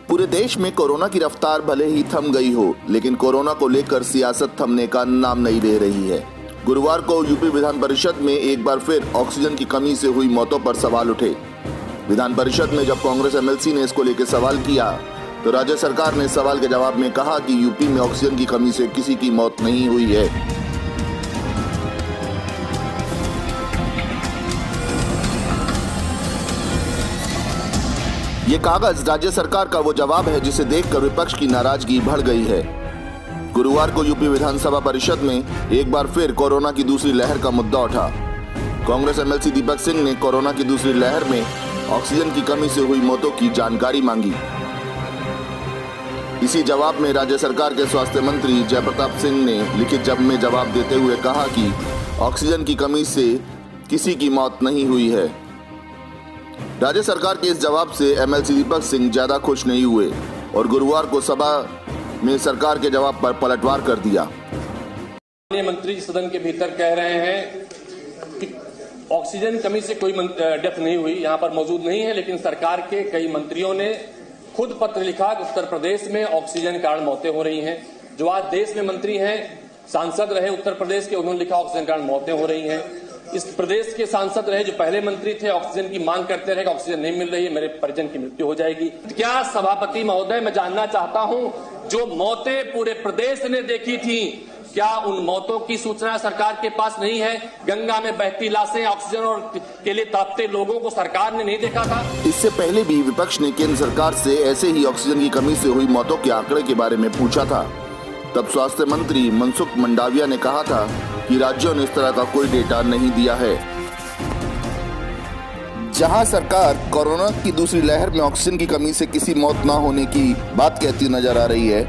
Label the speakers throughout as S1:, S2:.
S1: पूरे देश में कोरोना की रफ्तार भले ही थम गई हो, लेकिन कोरोना को लेकर सियासत थमने का नाम नहीं ले रही है। गुरुवार को यूपी विधान परिषद में एक बार फिर ऑक्सीजन की कमी से हुई मौतों पर सवाल उठे। विधान परिषद में जब कांग्रेस एमएलसी ने इसको लेकर सवाल किया तो राज्य सरकार ने सवाल के जवाब में कहा कि यूपी में ऑक्सीजन की कमी से किसी की मौत नहीं हुई है। ये कागज राज्य सरकार का वो जवाब है जिसे देखकर विपक्ष की नाराजगी बढ़ गई है। गुरुवार को यूपी विधानसभा परिषद में एक बार फिर कोरोना की दूसरी लहर का मुद्दा उठा। कांग्रेस एमएलसी दीपक सिंह ने कोरोना की दूसरी लहर में ऑक्सीजन की कमी से हुई मौतों की जानकारी मांगी। इसी जवाब में राज्य सरकार के स्वास्थ्य मंत्री जयप्रताप सिंह ने लिखित जवाब देते हुए कहा कि ऑक्सीजन की कमी से किसी की मौत नहीं हुई है। राज्य सरकार के इस जवाब से एमएलसी दीपक सिंह ज्यादा खुश नहीं हुए और गुरुवार को सभा में सरकार के जवाब पर पलटवार कर दिया।
S2: मंत्री सदन के भीतर कह रहे हैं कि ऑक्सीजन कमी से कोई डेथ नहीं हुई, यहां पर मौजूद नहीं है, लेकिन सरकार के कई मंत्रियों ने खुद पत्र लिखा कि उत्तर प्रदेश में ऑक्सीजन के कारण मौतें हो रही हैं। जो आज देश में मंत्री हैं, सांसद रहे उत्तर प्रदेश के, उन्होंने लिखा ऑक्सीजन के कारण मौतें हो रही हैं। इस प्रदेश के सांसद रहे जो पहले मंत्री थे, ऑक्सीजन की मांग करते रहे कि ऑक्सीजन नहीं मिल रही है, मेरे परिजन की मृत्यु हो जाएगी। क्या सभापति महोदय, मैं जानना चाहता हूं, जो मौतें पूरे प्रदेश ने देखी थी, क्या उन मौतों की सूचना सरकार के पास नहीं है? गंगा में बहती लाशें, ऑक्सीजन और के लिए तड़पते लोगों को सरकार ने नहीं देखा था?
S1: इससे पहले भी विपक्ष ने केंद्र सरकार से ऐसे ही ऑक्सीजन की कमी से हुई मौतों के आंकड़े के बारे में पूछा था। तब स्वास्थ्य मंत्री मनसुख मंडाविया ने कहा था कि राज्यों ने इस तरह का कोई डेटा नहीं दिया है। जहां सरकार कोरोना की दूसरी लहर में ऑक्सीजन की कमी से किसी मौत न होने की बात कहती नजर आ रही है,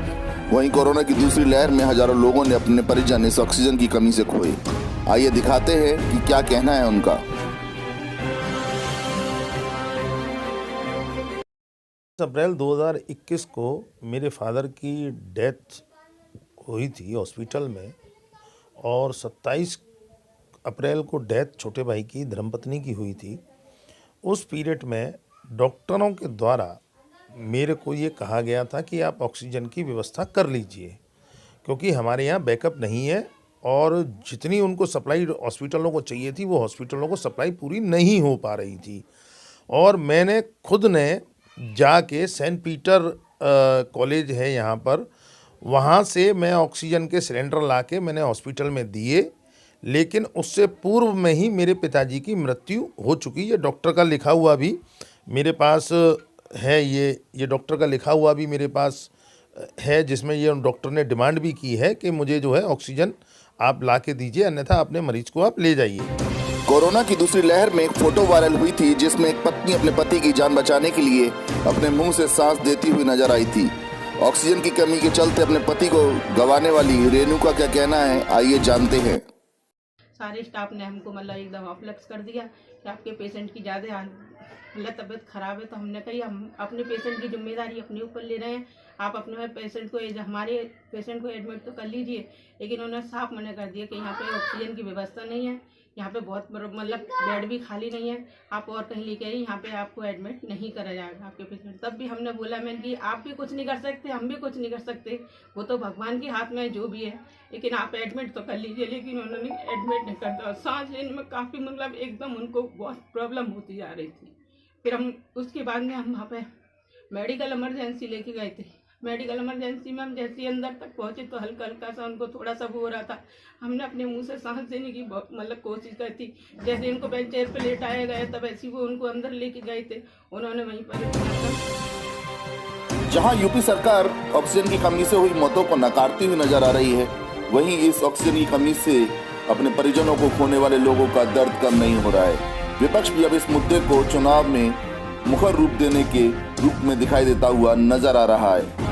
S1: वहीं कोरोना की दूसरी लहर में हजारों लोगों ने अपने परिजन इस ऑक्सीजन की कमी से खोए। आइए दिखाते हैं कि क्या कहना है उनका।
S3: अप्रैल 2021 को मेरे फादर की डेथ हुई थी हॉस्पिटल में, और 27 अप्रैल को डेथ छोटे भाई की धर्मपत्नी की हुई थी। उस पीरियड में डॉक्टरों के द्वारा मेरे को ये कहा गया था कि आप ऑक्सीजन की व्यवस्था कर लीजिए, क्योंकि हमारे यहाँ बैकअप नहीं है और जितनी उनको सप्लाई हॉस्पिटलों को चाहिए थी वो हॉस्पिटलों को सप्लाई पूरी नहीं हो पा रही थी। और मैंने खुद ने जाके सेंट पीटर कॉलेज है यहाँ पर, वहाँ से मैं ऑक्सीजन के सिलेंडर लाके मैंने हॉस्पिटल में दिए, लेकिन उससे पूर्व में ही मेरे पिताजी की मृत्यु हो चुकी है। डॉक्टर का लिखा हुआ भी मेरे पास है, ये डॉक्टर का लिखा हुआ भी मेरे पास है, जिसमें ये डॉक्टर ने डिमांड भी की है कि मुझे जो है ऑक्सीजन आप ला के दीजिए, अन्यथा अपने मरीज को आप ले जाइए।
S1: कोरोना की दूसरी लहर में एक फोटो वायरल हुई थी जिसमें एक पत्नी अपने पति की जान बचाने के लिए अपने मुंह से सांस देती हुई नजर आई थी। ऑक्सीजन की कमी के चलते अपने पति को गंवाने वाली रेणु का क्या कहना है, आइए जानते हैं।
S4: सारे स्टाफ ने हमको मतलब एकदम अफ्लेक्स कर दिया कि आपके पेशेंट की ज़्यादा मतलब तबीयत खराब है, तो हमने कही हम अपने पेशेंट की जिम्मेदारी अपने ऊपर ले रहे हैं, आप अपने पेशेंट को हमारे पेशेंट को एडमिट तो कर लीजिए। लेकिन उन्होंने साफ मना कर दिया कि यहाँ पे ऑक्सीजन की व्यवस्था नहीं है, यहाँ पे बहुत मतलब बेड भी खाली नहीं है, आप और कहीं लेके आइए, यहाँ पे आपको एडमिट नहीं करा जाएगा आपके पेशेंट। तब भी हमने बोला मैंने कि आप भी कुछ नहीं कर सकते, हम भी कुछ नहीं कर सकते, वो तो भगवान के हाथ में जो भी है, लेकिन आप एडमिट तो कर लीजिए। लेकिन उन्होंने एडमिट नहीं कर दिया। सांस लेने में काफ़ी मतलब एकदम उनको बहुत प्रॉब्लम होती जा रही थी। फिर हम उसके बाद में हम वहाँ पे मेडिकल इमरजेंसी लेके गए थे। मेडिकल इमरजेंसी में हम जैसे अंदर तक पहुँचे तो हल्का हल्का सा उनको थोड़ा सा हो रहा था। हमने अपने मुंह से सांस देने की बहुत मतलब कोशिश की थी। जैसे इनको बेंच चेयर पे लेटाया गया तब ऐसे वो उनको अंदर लेके गए थे, उन्होंने वहीं पर।
S1: जहां यूपी सरकार ऑक्सीजन की कमी से हुई मौतों को नकारती हुई नजर आ रही है, वहीं इस ऑक्सीजन की कमी से अपने परिजनों को खोने वाले लोगों का दर्द कम नहीं हो रहा है। विपक्ष भी अब इस मुद्दे को चुनाव में मुखर रूप देने के रूप में दिखाई देता हुआ नजर आ रहा है।